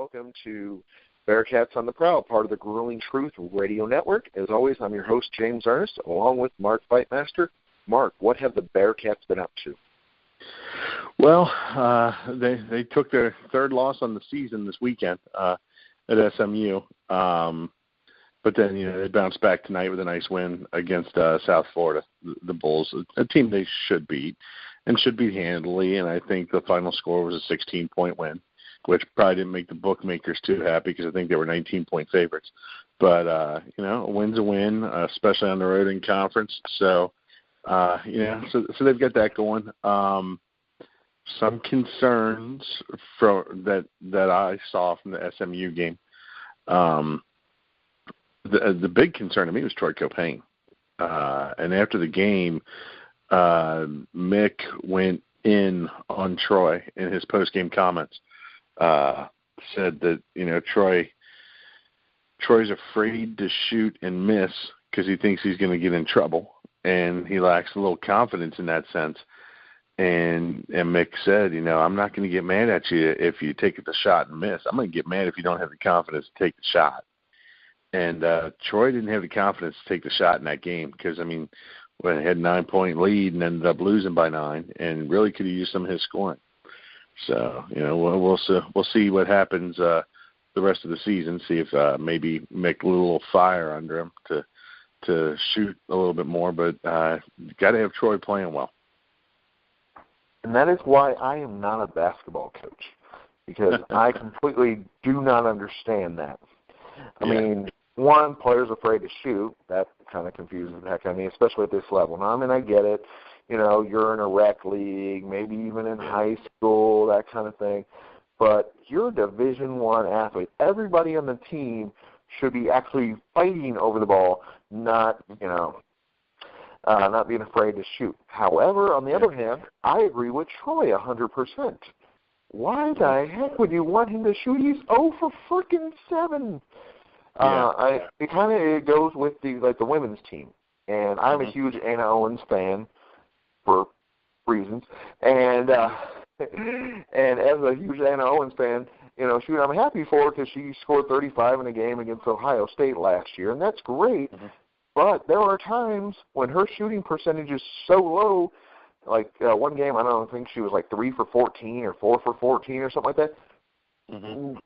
welcome to Bearcats on the Prowl, part of the Grueling Truth Radio Network. As always, I'm your host, James Ernest, along with Mark Fightmaster. Mark, what have the Bearcats been up to? Well, they took their third loss on the season this weekend at SMU. But then, they bounced back tonight with a nice win against South Florida, the Bulls, a team they should beat and should beat handily. And I think the final score was a 16-point win, which probably didn't make the bookmakers too happy because I think they were 19-point favorites. But, a win's a win, especially on the road in conference. So, so they've got that going. Some concerns that I saw from the SMU game. The big concern to me was Troy Copain. And after the game, Mick went in on Troy in his post-game comments. Said that, Troy's afraid to shoot and miss because he thinks he's going to get in trouble, and he lacks a little confidence in that sense. And Mick said, I'm not going to get mad at you if you take the shot and miss. I'm going to get mad if you don't have the confidence to take the shot. And Troy didn't have the confidence to take the shot in that game because, when they had a 9-point lead and ended up losing by 9 and really could have used some of his scoring. So, we'll see what happens the rest of the season, see if maybe Mick lit a little fire under him to shoot a little bit more. But got to have Troy playing well. And that is why I am not a basketball coach, because I completely do not understand that. I mean, one, player's afraid to shoot. That kind of confuses the heck out of me, especially at this level. Now, I get it. You're in a rec league, maybe even in high school, that kind of thing. But you're a Division I athlete. Everybody on the team should be actually fighting over the ball, not being afraid to shoot. However, on the other hand, I agree with Troy 100%. Why the heck would you want him to shoot? He's 0 for freaking 7. It goes with the women's team, and I'm a huge Anna Owens fan for reasons, and as a huge Anna Owens fan, I'm happy for her because she scored 35 in a game against Ohio State last year, and that's great. But there are times when her shooting percentage is so low, like one game, I don't think she was like 3 for 14 or 4 for 14 or something like that.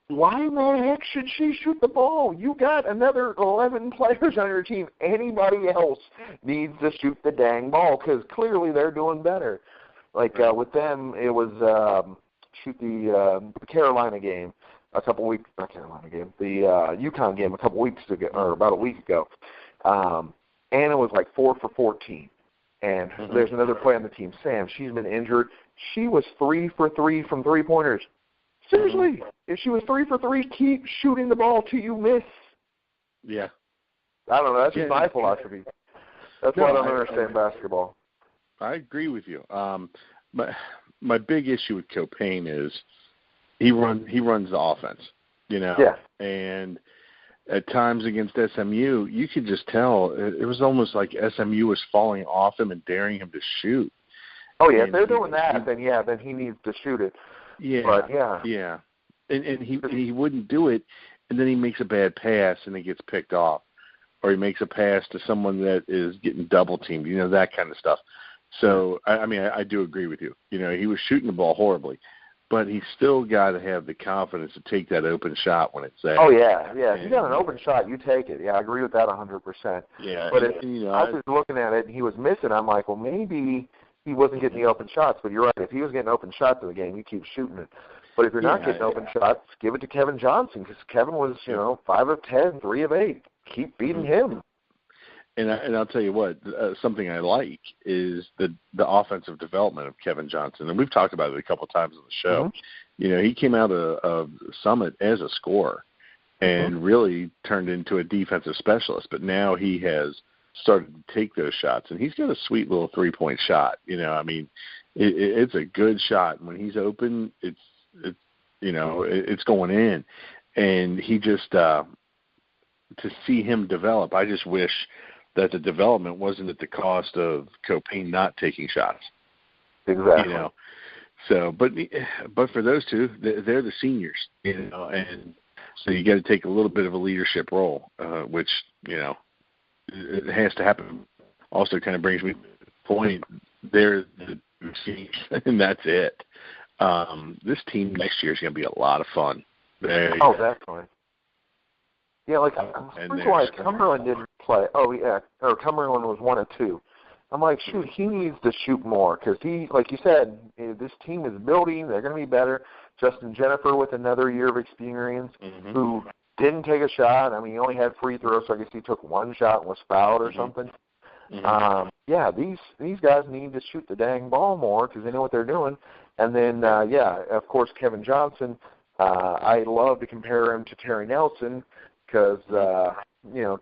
Why in the heck should she shoot the ball? You got another 11 players on your team. Anybody else needs to shoot the dang ball because clearly they're doing better. Like with them, it was shoot the Carolina game a couple weeks. Not Carolina game, the UConn game a couple weeks ago, or about a week ago. Anna was like 4 for 14. And there's another player on the team, Sam. She's been injured. She was 3 for 3 from three-pointers. Seriously, if she was 3 for 3, keep shooting the ball till you miss. Yeah. I don't know. That's just my philosophy. That's why I don't understand basketball. I agree with you. My big issue with Copain is he runs the offense, Yeah. And at times against SMU, you could just tell it was almost like SMU was falling off him and daring him to shoot. Oh, yeah. If they're doing that, then he needs to shoot it. Yeah, but, yeah. And he wouldn't do it, and then he makes a bad pass and he gets picked off, or he makes a pass to someone that is getting double teamed, that kind of stuff. So I do agree with you. He was shooting the ball horribly, but he's still got to have the confidence to take that open shot when it's there. Oh yeah. If you got an open shot, you take it. Yeah, I agree with that 100%. Yeah, but I was looking at it and he was missing. I'm like, well, maybe he wasn't getting the open shots, but you're right. If he was getting open shots in the game, you keep shooting it. But if you're not getting open shots, give it to Kevin Johnson because Kevin was, 5 of 10, 3 of 8. Keep beating him. And I'll tell you what, something I like is the offensive development of Kevin Johnson. And we've talked about it a couple of times on the show. He came out of Summit as a scorer and really turned into a defensive specialist. But now he has started to take those shots, and he's got a sweet little 3-point shot. It's a good shot. When he's open, it's going in, and he just to see him develop. I just wish that the development wasn't at the cost of Copain not taking shots. Exactly. So, but for those two, they're the seniors, and so you got to take a little bit of a leadership role, which it has to happen. Also, kind of brings me to the point: they're the seniors, and that's it. This team next year is going to be a lot of fun. Definitely. Yeah, like I'm surprised why Cumberland didn't play. Oh yeah, or Cumberland was 1 of 2. I'm like, shoot, he needs to shoot more because he, like you said, this team is building. They're going to be better. Justin Jennifer with another year of experience, who didn't take a shot. I mean, he only had free throws, so I guess he took 1 shot and was fouled or something. Yeah, these guys need to shoot the dang ball more because they know what they're doing. And then, of course, Kevin Johnson. I love to compare him to Terry Nelson because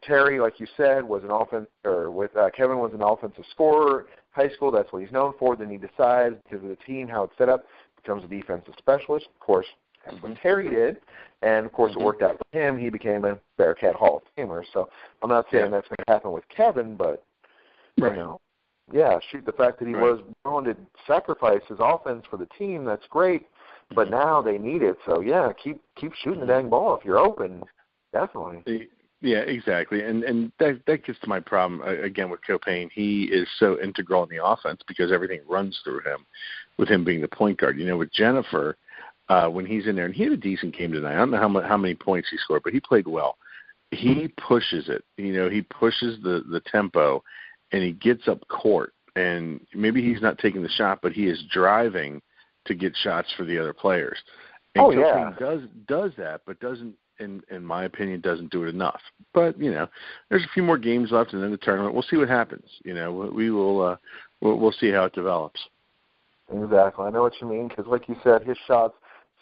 Terry, like you said, was Kevin was an offensive scorer. High school, that's what he's known for. Then he decides because of the team, how it's set up, becomes a defensive specialist. Of course, that's what Terry did. And, of course, it worked out for him. He became a Bearcat Hall of Famer. So I'm not saying that's going to happen with Kevin, but, shoot, the fact that he was willing to sacrifice his offense for the team, that's great. But now they need it. So, keep shooting the dang ball if you're open. Definitely. Yeah, exactly. And that gets to my problem, again, with Copain. He is so integral in the offense because everything runs through him, with him being the point guard. With Jennifer, when he's in there, and he had a decent game tonight. I don't know how many points he scored, but he played well. He pushes it. He pushes the tempo, and he gets up court. And maybe he's not taking the shot, but he is driving to get shots for the other players. And Copain does that, but doesn't, in my opinion, doesn't do it enough. But there's a few more games left, and then the tournament. We'll see what happens. We will. We'll see how it develops. Exactly. I know what you mean because, like you said, his shots.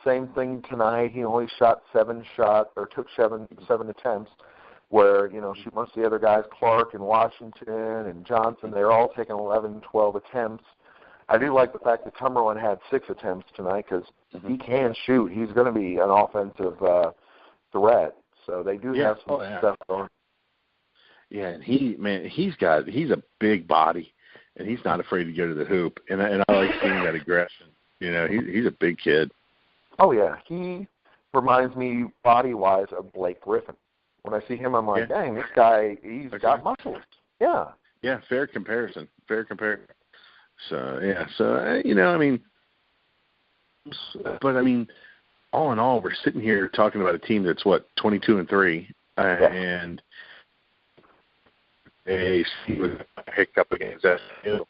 Same thing tonight. He only shot 7 shots or took seven attempts. Where most of the other guys, Clark and Washington and Johnson, they're all taking 11, 12 attempts. I do like the fact that Cumberland had 6 attempts tonight because he can shoot. He's going to be an offensive threat. So they do have some stuff going. Yeah, and he's a big body, and he's not afraid to go to the hoop. And I like seeing that aggression. He's a big kid. Oh yeah, he reminds me body-wise of Blake Griffin. When I see him, I'm like, dang, this guy, he's got muscles. Yeah. Yeah, fair comparison. So, all in all, we're sitting here talking about a team that's, 22-3, and a hiccup against SMU.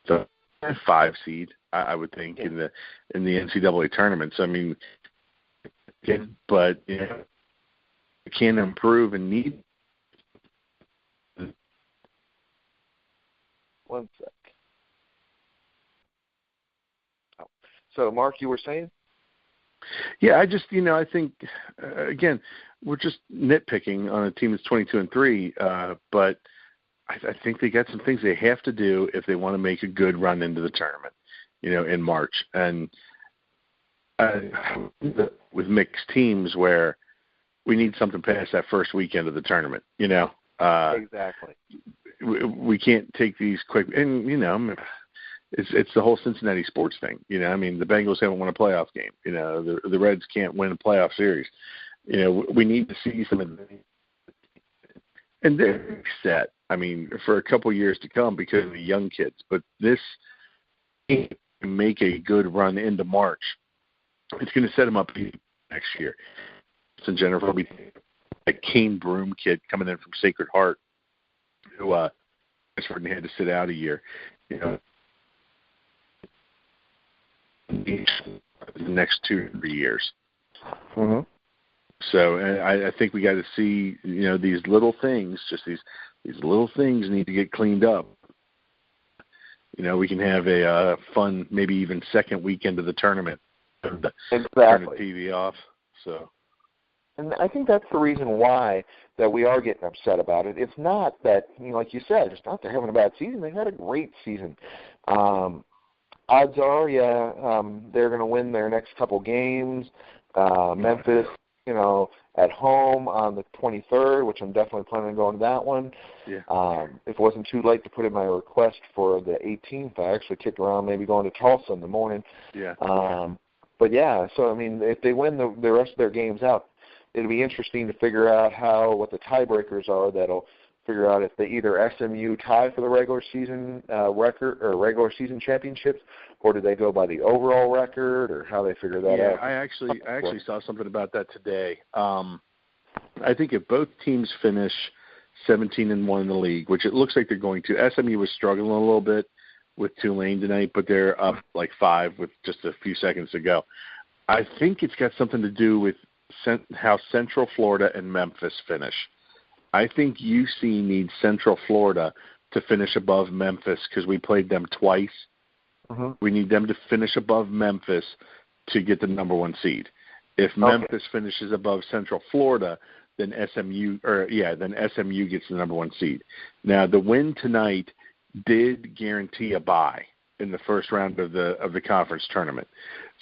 So, 5 seed, I would think, in the NCAA tournament. So, but can improve and need. One sec. Oh. So, Mark, you were saying? Yeah, I just, I think, again, we're just nitpicking on a team that's 22-3, but I think they got some things they have to do if they want to make a good run into the tournament, in March. And with mixed teams where we need something past that first weekend of the tournament, Exactly. We can't take these quick, and it's the whole Cincinnati sports thing. The Bengals haven't won a playoff game. The Reds can't win a playoff series. We need to see some of the, and they're set. For a couple years to come because of the young kids. But this can make a good run into March. It's going to set them up next year. And Jennifer will be a Kane Broom kid coming in from Sacred Heart who had to sit out a year. The next 2 to 3 years. Mm-hmm. So I think we got to see, these little things, just these little things need to get cleaned up. We can have a fun, maybe even second weekend of the tournament. Turn the TV off. So. And I think that's the reason why that we are getting upset about it. It's not that, like you said, it's not they're having a bad season. They've had a great season. Odds are, they're going to win their next couple games. Memphis, at home on the 23rd, which I'm definitely planning on going to that one. Yeah. If it wasn't too late to put in my request for the 18th, I actually kicked around maybe going to Tulsa in the morning. Yeah. But yeah, so I mean, if they win the rest of their games out, it'll be interesting to figure out what the tiebreakers are. That'll figure out if they either SMU tie for the regular season record or regular season championships, or do they go by the overall record, or how they figure that out. Yeah, I actually saw something about that today. I think if both teams finish 17-1 in the league, which it looks like they're going to, SMU was struggling a little bit with Tulane tonight, but they're up like 5 with just a few seconds to go. I think it's got something to do with how Central Florida and Memphis finish. I think UC needs Central Florida to finish above Memphis because we played them twice. Mm-hmm. We need them to finish above Memphis to get the number 1 seed. If Memphis finishes above Central Florida, then SMU gets the number 1 seed. Now, the win tonight did guarantee a bye in the first round of the conference tournament.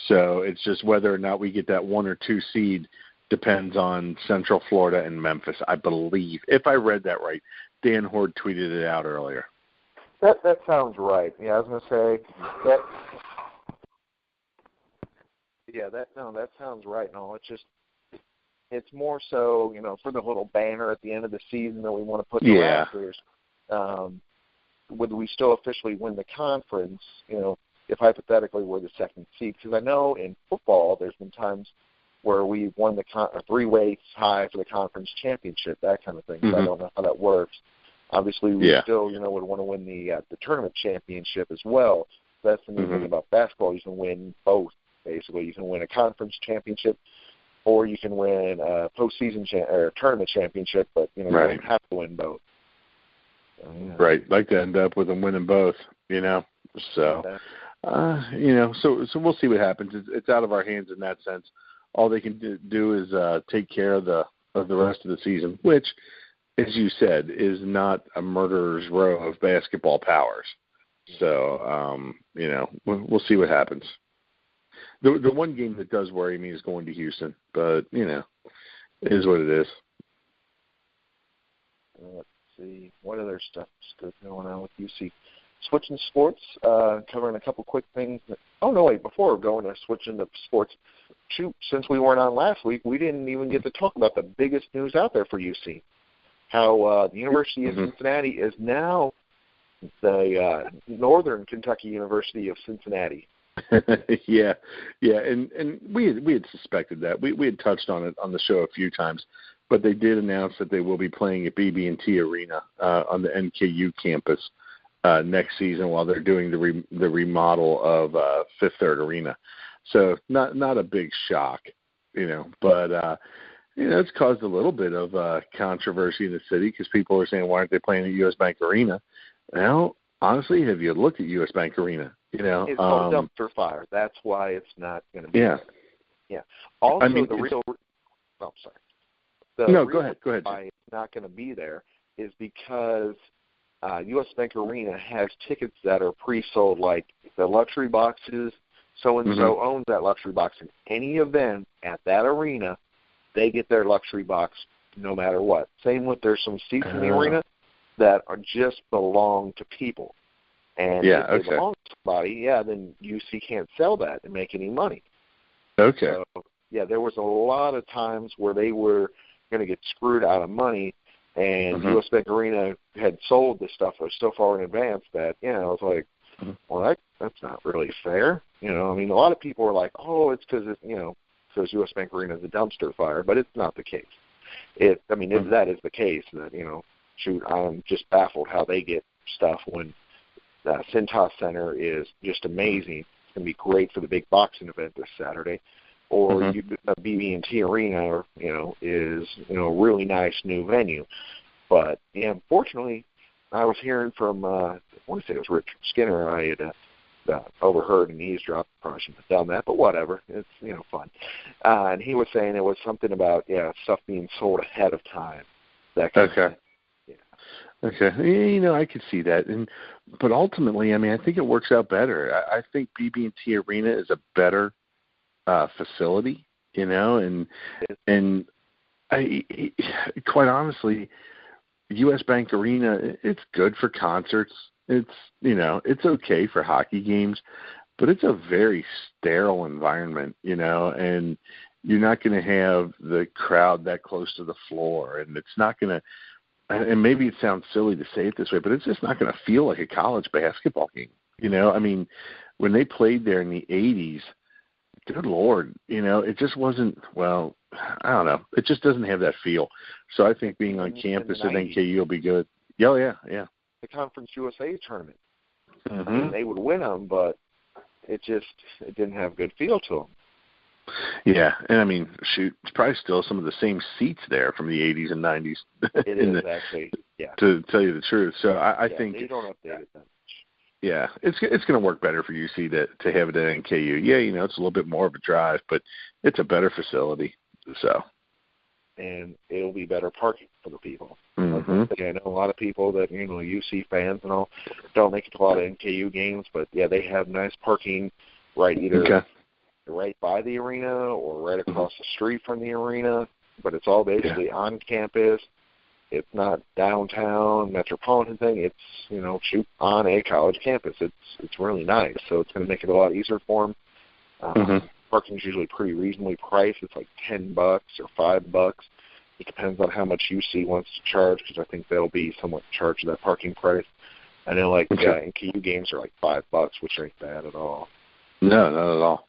So it's just whether or not we get that 1 or 2 seed depends on Central Florida and Memphis, I believe. If I read that right, Dan Horde tweeted it out earlier. That sounds right. Yeah, I was going to say that. Yeah, that sounds right. No, it's more so, for the little banner at the end of the season that we want to put the rafters. Would we still officially win the conference, if hypothetically we're the 2nd seed? Because I know in football there's been times where we won the 3-way tie for the conference championship, that kind of thing. Mm-hmm. So I don't know how that works. Obviously, we still, would want to win the tournament championship as well. That's the neat thing about basketball. You can win both, basically. You can win a conference championship, or you can win a postseason or tournament championship, but, you don't have to win both. So, yeah. Right. Like to end up with them winning both, So, so we'll see what happens. It's out of our hands in that sense. All they can do is take care of the rest of the season, which, as you said, is not a murderer's row of basketball powers. So, we'll see what happens. The one game that does worry me is going to Houston, but, it is what it is. Let's see. What other stuff is good going on with UC? Switching sports, covering a couple quick things. Before going to switching to sports, since we weren't on last week, we didn't even get to talk about the biggest news out there for UC. How the University of Cincinnati is now the Northern Kentucky University of Cincinnati. yeah, and we had suspected that. We had touched on it on the show a few times, but they did announce that they will be playing at BB&T Arena on the NKU campus next season while they're doing the remodel of Fifth Third Arena. So not a big shock, but it's caused a little bit of controversy in the city because people are saying, why aren't they playing at U.S. Bank Arena? Well, honestly, have you looked at U.S. Bank Arena? It's called dumpster fire. That's why it's not going to be there. Yeah. Also, the real – oh, sorry. Go ahead. Why it's not going to be there is because U.S. Bank Arena has tickets that are pre-sold, like the luxury boxes. So-and-so owns that luxury box. In any event at that arena, they get their luxury box no matter what. Same with there's some seats in the arena that are just belong to people. And if they belong to somebody, then UC can't sell that and make any money. Okay. So, there was a lot of times where they were going to get screwed out of money, and U.S. Bank Arena had sold this stuff so far in advance that, I was like, well, that's not really fair. A lot of people are like, oh, it's because, because U.S. Bank Arena is a dumpster fire, but it's not the case. If that is the case, that, I'm just baffled how they get stuff when Cintas Center is just amazing. It's going to be great for the big boxing event this Saturday. Or BB&T Arena, is, a really nice new venue. But, unfortunately, I was hearing from, I want to say it was Richard Skinner. I had overheard and eavesdropped. Probably shouldn't have done that, but whatever. It's, fun. And he was saying it was something about, stuff being sold ahead of time. That kind of thing. Okay. I could see that. But ultimately, I think it works out better. I think BB&T Arena is a better facility you know, and quite honestly, U.S. Bank Arena, it's good for concerts. It's, you know, it's okay for hockey games, but it's a very sterile environment, you know, and you're not going to have the crowd that close to the floor, and it's not going to, and maybe it sounds silly to say it this way, but it's just not going to feel like a college basketball game. You know, I mean, when they played there in the 80s, good Lord, you know, it just wasn't, well, I don't know. It just doesn't have that feel. So I think being on campus at NKU will be good. Oh, yeah. The Conference USA tournament. Mm-hmm. I mean, they would win them, but it didn't have a good feel to them. Yeah, and I mean, shoot, it's probably still some of the same seats there from the 80s and 90s. It is, actually, yeah. To tell you the truth. So I think they don't update it that much. Yeah, it's going to work better for UC to have it at NKU. Yeah, you know, it's a little bit more of a drive, but it's a better facility. So, and it'll be better parking for the people. Mm-hmm. I know a lot of people that, you know, UC fans and all don't make it to a lot of NKU games, but yeah, they have nice parking either right by the arena or right across the street from the arena. But it's all basically on campus. It's not downtown metropolitan thing. It's, you know, on a college campus. It's really nice. So it's going to make it a lot easier for them. Parking's usually pretty reasonably priced. It's like $10 or $5. It depends on how much UC wants to charge, because I think they'll be somewhat charged that parking price. I know, like, NKU games are like $5, which ain't bad at all. No, not at all.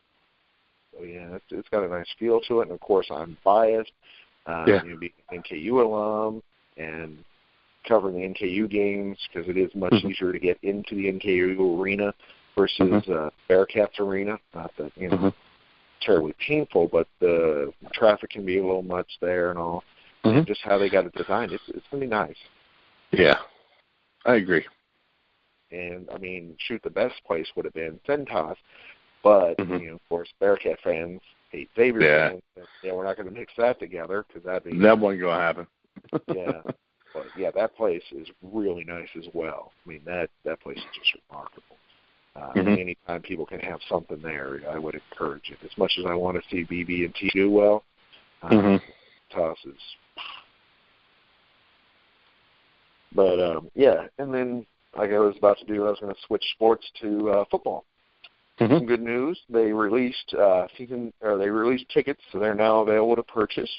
So, yeah, it's got a nice feel to it. And, of course, I'm biased. You know, being an NKU alum and covering the NKU games, because it is much easier to get into the NKU arena versus Bearcats arena. Not that, you know, terribly painful, but the traffic can be a little much there and all. And just how they got it designed, it's going to be nice. Yeah, I agree. And, I mean, the best place would have been Centos, but, you know, of course, Bearcat fans hate Xavier fans. And, we're not going to mix that together, because that wasn't going to happen. Yeah. But, yeah, that place is really nice as well. I mean, that place is just remarkable. Anytime people can have something there, I would encourage it. As much as I want to see BB&T do well, Toss is. But, yeah, and then, like I was about to do, I was going to switch sports to football. Some good news. They released tickets, so they're now available to purchase.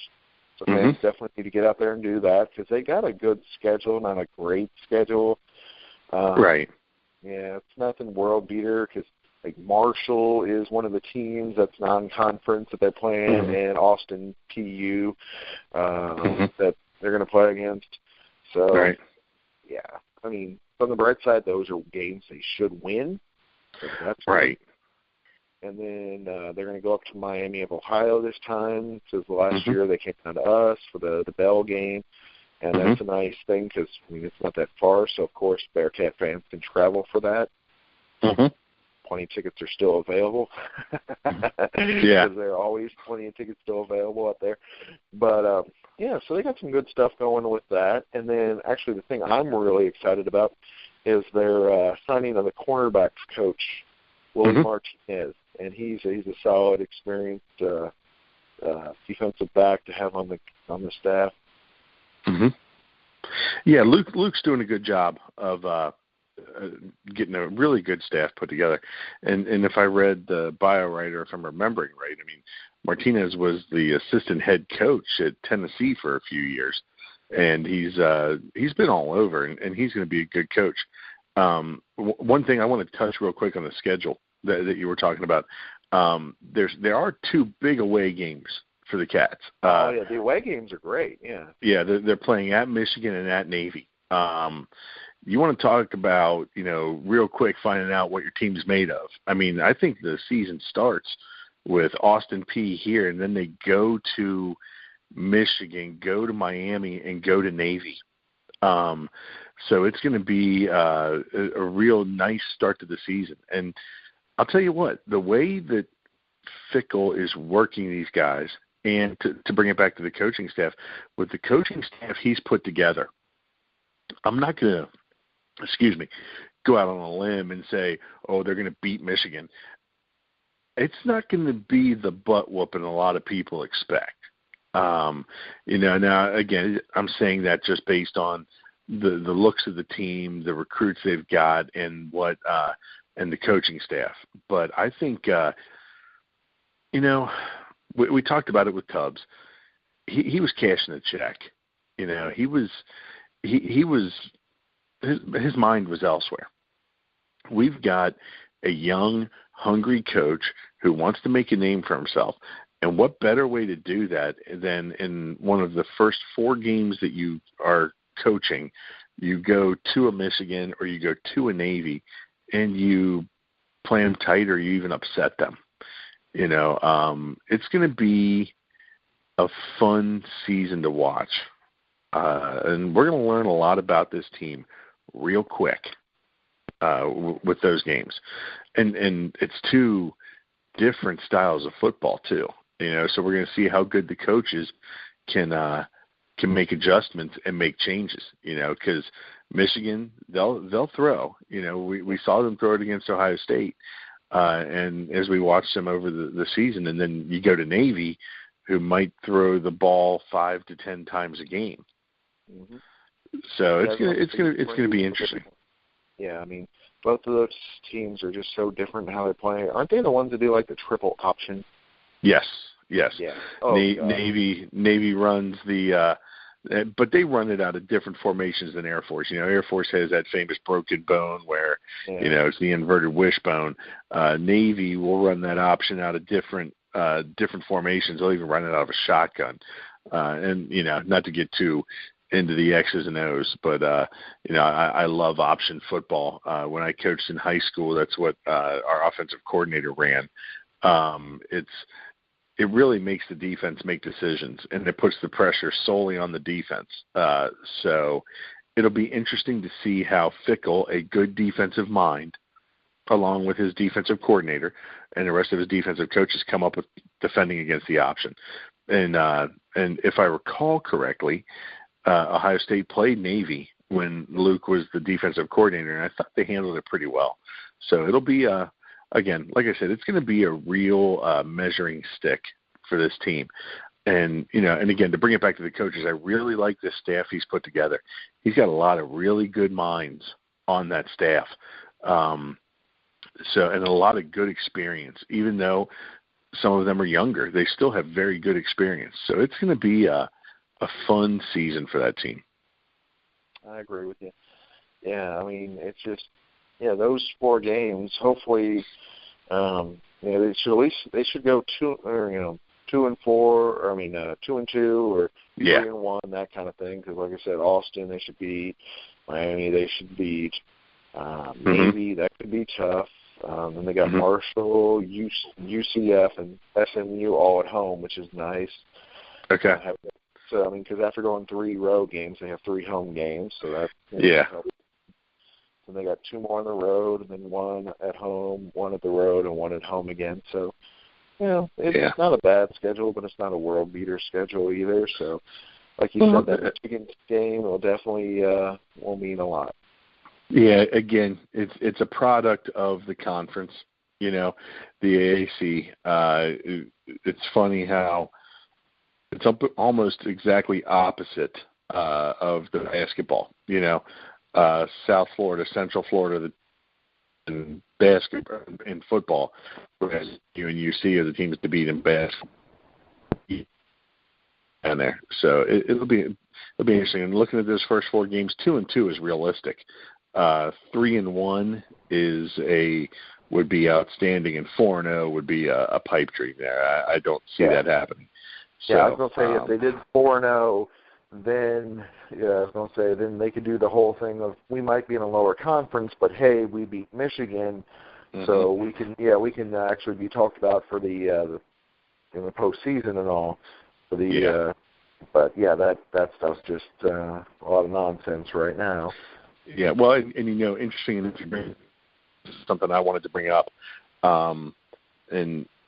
So fans definitely need to get out there and do that, because they got a good schedule, not a great schedule. Right. Yeah, it's nothing world beater, because like Marshall is one of the teams that's non-conference that they're playing, and Austin PU that they're going to play against. So, yeah, I mean, on the bright side, those are games they should win. So that's right. And then they're going to go up to Miami of Ohio this time, because last year they came down to us for the Bell game. And that's a nice thing, because, I mean, it's not that far, so, of course, Bearcat fans can travel for that. Plenty of tickets are still available. Yeah. Because there are always plenty of tickets still available out there. But, yeah, so they got some good stuff going with that. And then, actually, the thing I'm really excited about is their signing of the cornerbacks coach, Willie Martinez. And he's a solid, experienced defensive back to have on the staff. Yeah, Luke's doing a good job of getting a really good staff put together. And if I read the bio right, or if I'm remembering right, I mean, Martinez was the assistant head coach at Tennessee for a few years, and he's been all over, and he's going to be a good coach. One thing I want to touch real quick on the schedule that you were talking about. There are two big away games for the Cats. The away games are great. Yeah, they're playing at Michigan and at Navy. You want to talk about, you know, real quick finding out what your team's made of. I mean, I think the season starts with Austin P here, and then they go to Michigan, go to Miami, and go to Navy. So it's going to be a real nice start to the season. And I'll tell you what, the way that Fickle is working these guys, and to bring it back to the coaching staff, with the coaching staff he's put together, I'm not going to, go out on a limb and say, oh, they're going to beat Michigan. it's not going to be the butt whooping a lot of people expect. Now again, I'm saying that just based on the looks of the team, the recruits they've got, and what and the coaching staff. But I think we talked about it with Tubbs. He was cashing a check. His mind was elsewhere. We've got a young, hungry coach who wants to make a name for himself. And what better way to do that than in one of the first 4 games that you are coaching, you go to a Michigan or you go to a Navy and you play them tight or you even upset them. It's going to be a fun season to watch. And we're going to learn a lot about this team real quick with those games. And it's 2 different styles of football too. So we're going to see how good the coaches can make adjustments and make changes. Because Michigan, they'll throw. We saw them throw it against Ohio State, and as we watched them over the season, and then you go to Navy, who might throw the ball 5 to 10 times a game. Mm-hmm. So it's gonna be interesting. Yeah, I mean, both of those teams are just so different in how they play. Aren't they the ones that do like the triple option? Yes. Yeah. Oh, Navy runs the, but they run it out of different formations than Air Force. Air Force has that famous broken bone where, it's the inverted wishbone. Navy will run that option out of different formations. They'll even run it out of a shotgun. And not to get too into the X's and O's, but I love option football. When I coached in high school, that's what our offensive coordinator ran. It really makes the defense make decisions, and it puts the pressure solely on the defense. So it'll be interesting to see how Fickle, a good defensive mind, along with his defensive coordinator and the rest of his defensive coaches, come up with defending against the option. And if I recall correctly, Ohio State played Navy when Luke was the defensive coordinator, and I thought they handled it pretty well. So it'll be again, like I said, it's going to be a real measuring stick for this team. And, and again, to bring it back to the coaches, I really like this staff he's put together. He's got a lot of really good minds on that staff. And a lot of good experience, even though some of them are younger, they still have very good experience. So it's going to be a fun season for that team. I agree with you. Yeah, I mean, it's just, those 4 games, hopefully, they should go 2 and 4, or 2 and 2, or 3 and 1, that kind of thing. Because, like I said, Austin they should beat, Miami they should beat, Navy that could be tough. Then they got Marshall, UCF, and SMU all at home, which is nice. Okay. So because after going 3 road games, they have 3 home games. So that And they got 2 more on the road, and then 1 at home, 1 at the road, and 1 at home again. So, it's not a bad schedule, but it's not a world beater schedule either. So, like you said, that Michigan game will definitely will mean a lot. Yeah, again, it's a product of the conference, the AAC. It's funny how it's almost exactly opposite of the basketball, South Florida, Central Florida, in basketball, in football, whereas you and UC are the teams to beat in basketball. And there, so it'll be interesting. And looking at those first 4 games, 2 and 2 is realistic. 3 and 1 would be outstanding, and 4 and 0 would be a pipe dream there. I don't see that happening. So, I was going to say if they did 4 and 0. Then then they could do the whole thing of we might be in a lower conference, but hey, we beat Michigan, so we can actually be talked about for the in the postseason and all. For the that stuff's just a lot of nonsense right now. Yeah, well, and interesting, and something I wanted to bring up, and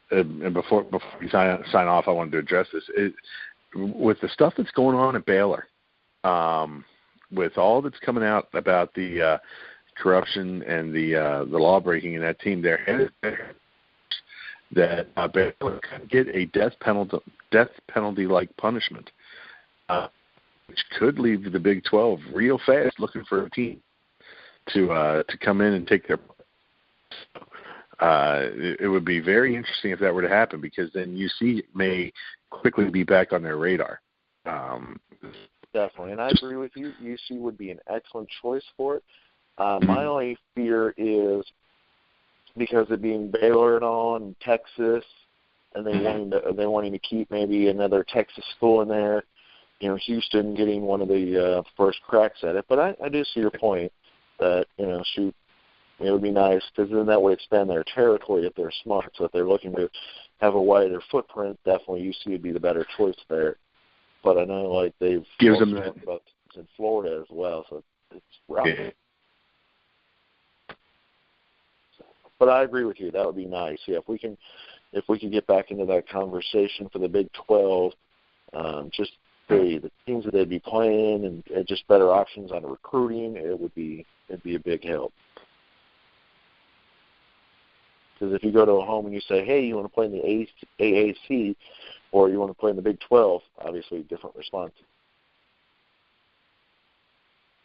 before we sign off, I wanted to address this. With the stuff that's going on at Baylor, with all that's coming out about the corruption and the law breaking in that team, that Baylor could get a death penalty-like punishment, which could leave the Big 12 real fast looking for a team to come in and take their. It would be very interesting if that were to happen, because then UC may quickly be back on their radar. Definitely, and I agree with you. UC would be an excellent choice for it. My only fear is because it being Baylor and all, and Texas, and they wanting to keep maybe another Texas school in there. You know, Houston getting one of the first cracks at it. But I do see your point that, you know, shoot, it would be nice, because then that would expand their territory if they're smart. So if they're looking to have a wider footprint, definitely UC would be the better choice there. But I know, like, they've gives them about in Florida as well, so it's rough. Yeah. But I agree with you. That would be nice. Yeah, if we can get back into that conversation for the Big 12, just the teams that they'd be playing and just better options on recruiting, it'd be a big help. Because if you go to a home and you say, hey, you want to play in the AAC or you want to play in the Big 12, obviously different response.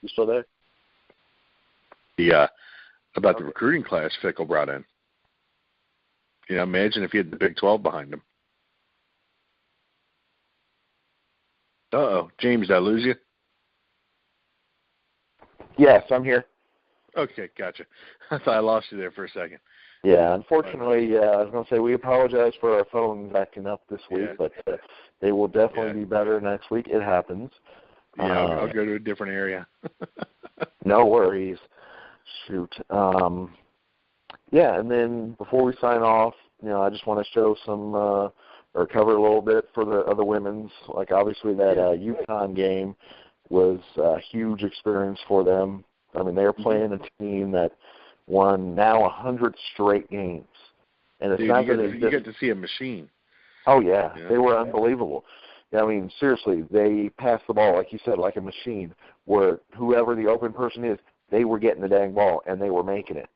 You still there? Yeah. About the recruiting class Fickle brought in. You know, imagine if you had the Big 12 behind him. Uh-oh. James, did I lose you? Yes, I'm here. Okay, gotcha. I thought I lost you there for a second. Yeah, unfortunately, I was going to say we apologize for our phones acting up this week, but they will definitely be better next week. It happens. Yeah, I'll go to a different area. No worries. Shoot. Yeah, and then before we sign off, you know, I just want to show some or cover a little bit for the other women's. Like, obviously, that UConn game was a huge experience for them. I mean, they're playing a team that won now 100 straight games. And it's not that you get to see a machine. Oh, yeah. They were unbelievable. I mean, seriously, they passed the ball, like you said, like a machine, where whoever the open person is, they were getting the dang ball, and they were making it.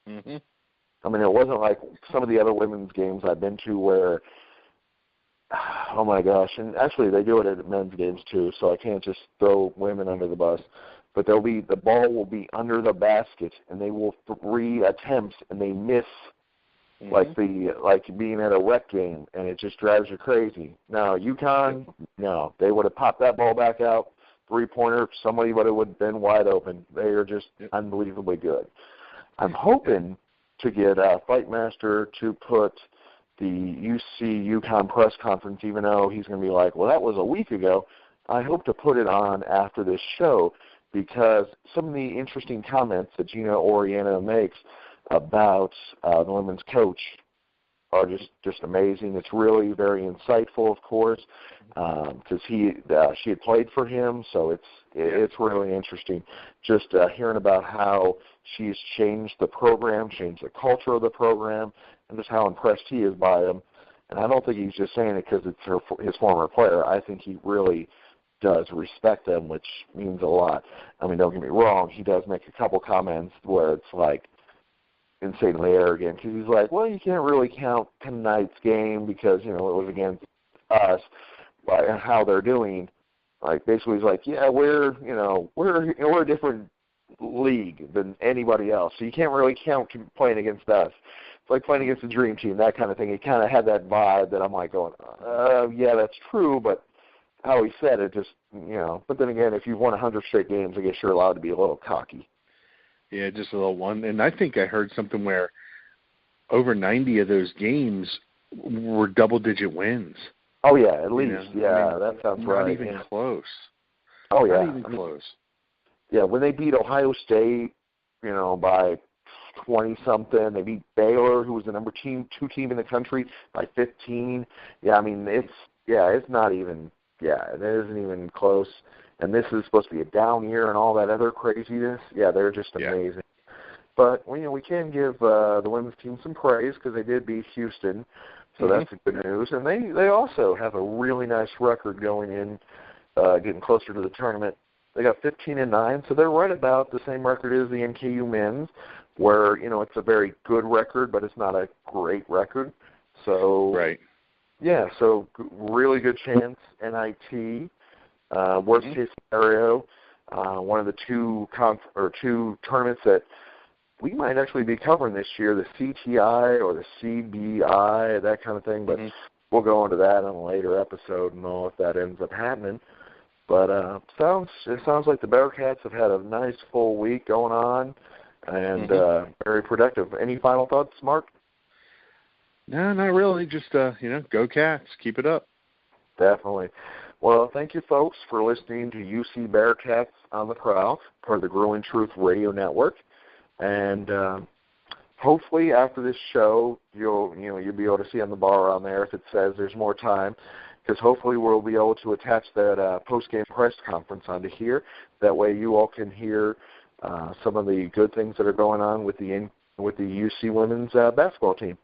Mm-hmm. I mean, it wasn't like some of the other women's games I've been to where, oh, my gosh, and actually they do it at men's games too, so I can't just throw women under the bus. But the ball will be under the basket, and they will 3 attempts, and they miss like being at a rec game, and it just drives you crazy. Now, UConn, no, they would have popped that ball back out, 3-pointer, somebody would have been wide open. They are just unbelievably good. I'm hoping to get Fightmaster to put the UC-UConn press conference, even though he's going to be like, well, that was a week ago. I hope to put it on after this show, because some of the interesting comments that Gina Oriana makes about the women's coach are just amazing. It's really very insightful, of course, because she had played for him, so it's really interesting. Just hearing about how she's changed the program, changed the culture of the program, and just how impressed he is by them. And I don't think he's just saying it because it's his former player. I think he really does respect them, which means a lot. I mean, don't get me wrong, he does make a couple comments where it's like insanely arrogant, because he's like, well, you can't really count tonight's game because, you know, it was against us, by how they're doing. Like, basically he's like, yeah, we're a different league than anybody else, so you can't really count playing against us. It's like playing against the dream team, that kind of thing. He kind of had that vibe that I'm like going, yeah, that's true, but how he said it just, you know. But then again, if you've won 100 straight games, I guess you're allowed to be a little cocky. Yeah, just a little one. And I think I heard something where over 90 of those games were double-digit wins. Oh, yeah, at least. You know? I mean, that sounds right. Not even close. Oh, yeah. Not even close. Yeah, when they beat Ohio State, you know, by 20-something, they beat Baylor, who was the number 2 team in the country, by 15. Yeah, I mean, it's not even, it isn't even close. And this is supposed to be a down year and all that other craziness. Yeah, they're just amazing. But, you know, we can give the women's team some praise because they did beat Houston, so that's good news. And they also have a really nice record going in, getting closer to the tournament. They got 15-9, so they're right about the same record as the NKU men's. where, it's a very good record, but it's not a great record. So, right. Yeah, so really good chance, NIT, worst case scenario, one of the two tournaments that we might actually be covering this year, the CTI or the CBI, that kind of thing, but we'll go into that in a later episode and know if that ends up happening. But it sounds like the Bearcats have had a nice full week going on and very productive. Any final thoughts, Mark? No, not really. Just, go Cats. Keep it up. Definitely. Well, thank you, folks, for listening to UC Bearcats on the Prowl for the Growing Truth Radio Network. And hopefully after this show, you'll be able to see on the bar on there if it says there's more time, because hopefully we'll be able to attach that post-game press conference onto here. That way you all can hear some of the good things that are going on with the UC women's basketball team.